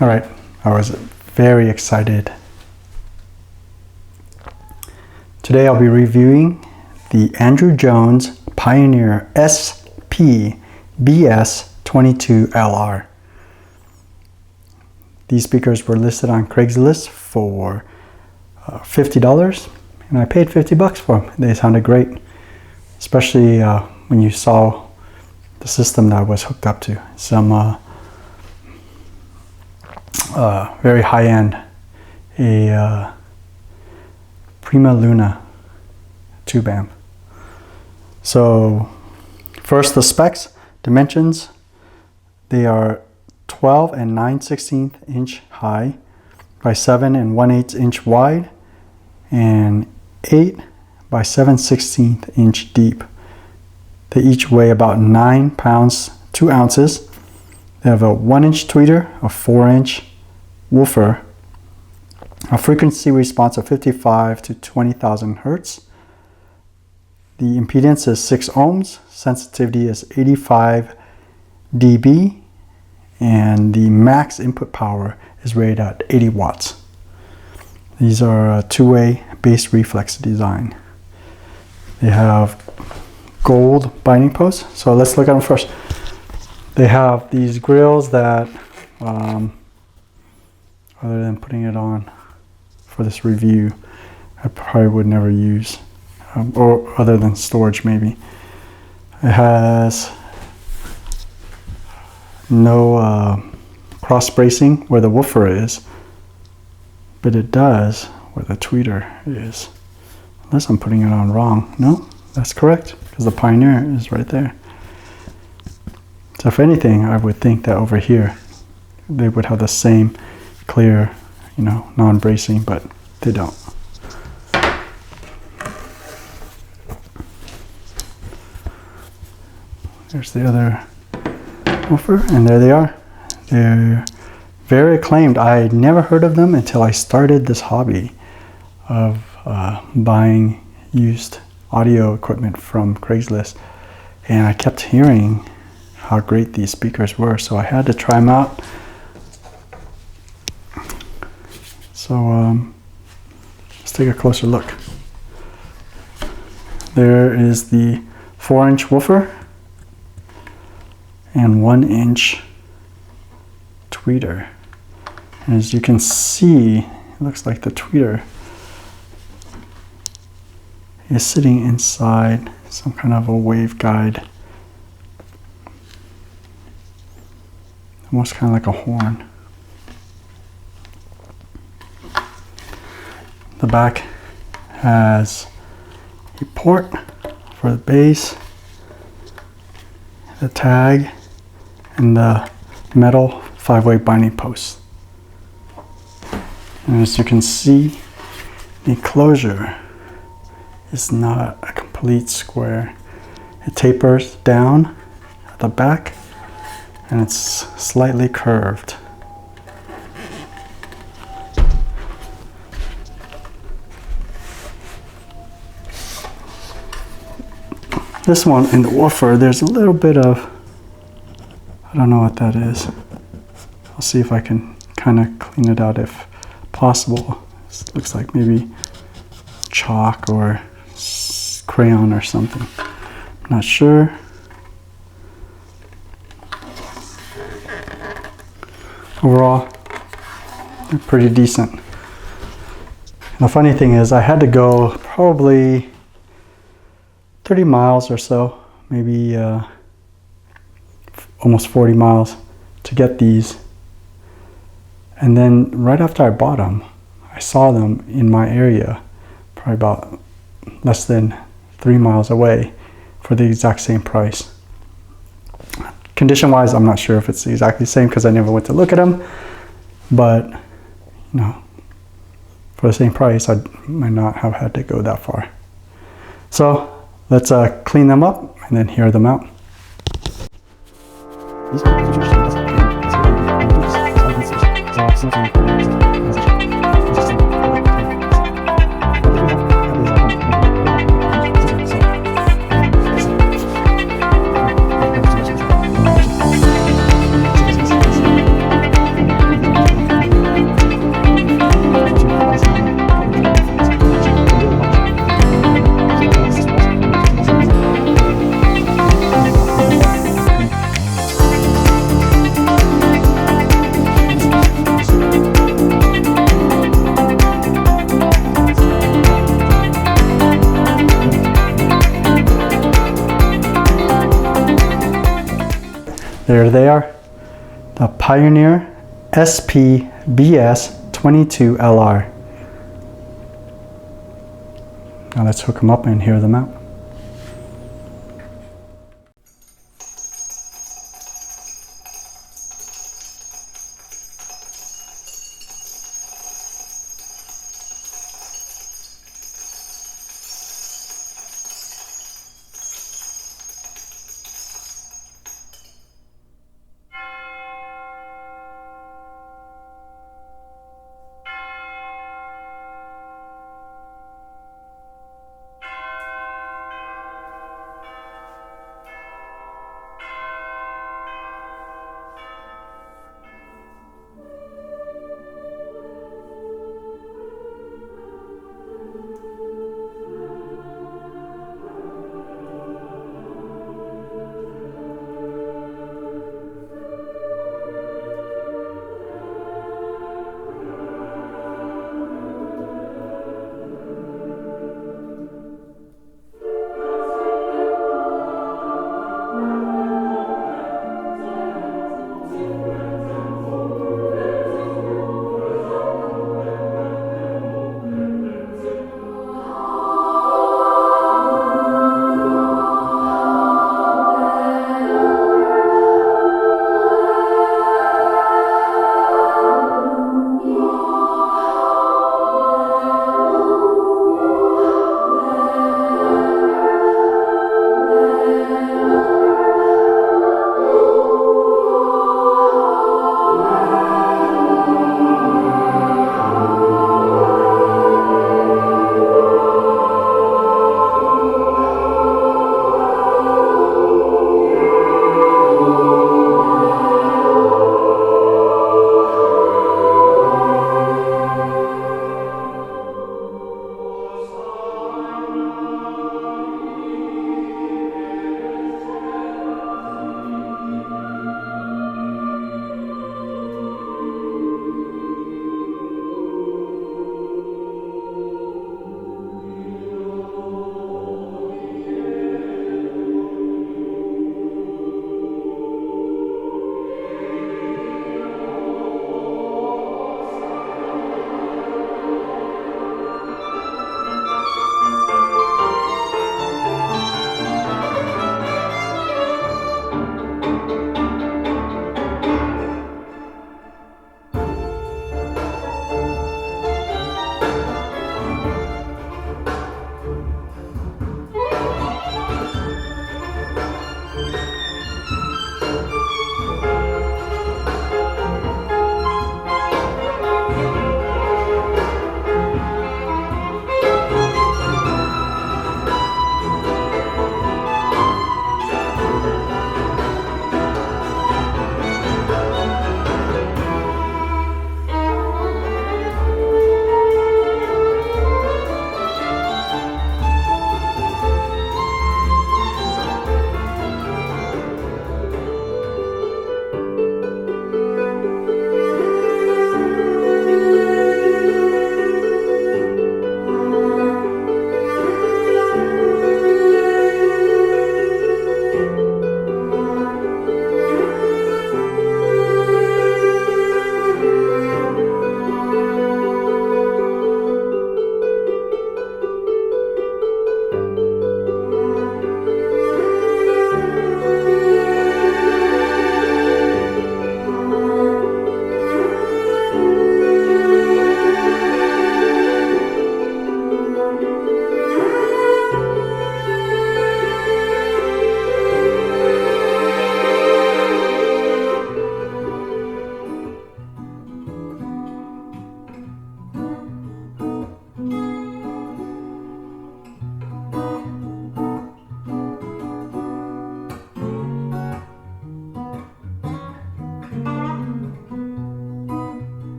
All right, I was very excited. Today I'll be reviewing the Andrew Jones Pioneer BS-SP22-LR. These speakers were listed on Craigslist for $50, and I paid $50 for them. They sounded great, especially when you saw the system that I was hooked up to. Some very high-end, a Prima Luna tube amp. So first, the specs, dimensions. They are 12 and 9/16 inch high by 7 and 1/8 inch wide and 8 by 7/16 inch deep. They each weigh about 9 pounds 2 ounces. They have a 1-inch tweeter, a 4-inch woofer, a frequency response of 55 to 20,000 hertz. The impedance is 6 ohms, sensitivity is 85 dB, and the max input power is rated at 80 watts. These are a two-way bass reflex design. They have gold binding posts. So let's look at them first. They have these grills that, other than putting it on for this review, I probably would never use, or other than storage maybe. It has no cross bracing where the woofer is, but it does where the tweeter is. Unless I'm putting it on wrong. No, that's correct, because the Pioneer is right there. So if anything, I would think that over here they would have the same clear, non-bracing, but they don't. There's the other woofer, and there they are. They're very acclaimed. I never heard of them until I started this hobby of buying used audio equipment from Craigslist, and I kept hearing how great these speakers were, so I had to try them out. So let's take a closer look. There is the 4-inch woofer and 1-inch tweeter. And as you can see, it looks like the tweeter is sitting inside some kind of a waveguide. Almost kind of like a horn. The back has a port for the bass, the tag, and the metal 5-way binding post. And as you can see, the enclosure is not a complete square. It tapers down at the back, and it's slightly curved. This one in the woofer, there's a little bit of, I don't know what that is. I'll see if I can kind of clean it out if possible. This looks like maybe chalk or crayon or something. I'm not sure. Overall, they're pretty decent. And the funny thing is, I had to go probably 30 miles or so, maybe almost 40 miles to get these. And then right after I bought them, I saw them in my area, probably about less than 3 miles away for the exact same price. Condition wise, I'm not sure if it's exactly the same because I never went to look at them, but for the same price, I might not have had to go that far. So let's clean them up and then hear them out. There they are. The Pioneer BS-SP22-LR. Now let's hook them up and hear them out.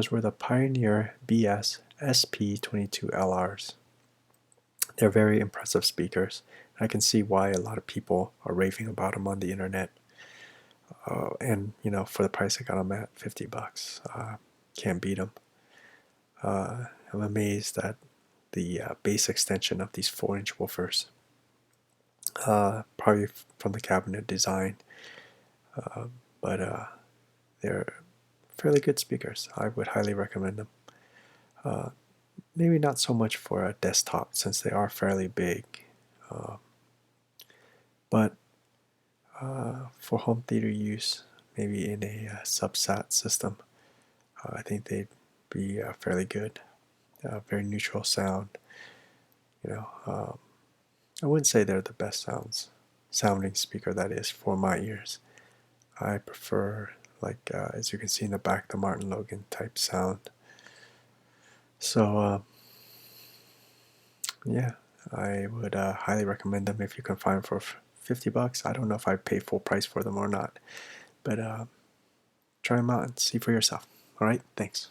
those were the Pioneer BS-SP22-LRs. They're very impressive speakers. I can see why a lot of people are raving about them on the internet. And you know, for the price I got them at, $50, can't beat them. I'm amazed at the bass extension of these 4-inch woofers. Probably from the cabinet design, but they're fairly good speakers. I would highly recommend them. Maybe not so much for a desktop since they are fairly big, but for home theater use, maybe in a subsat system, I think they'd be fairly good. Very neutral sound. You know, I wouldn't say they're the best sounding speaker, that is, for my ears. I prefer, like as you can see in the back, the Martin Logan type sound. So yeah, I would highly recommend them if you can find them for $50. I don't know if I'd pay full price for them or not, but try them out and see for yourself. All right, thanks.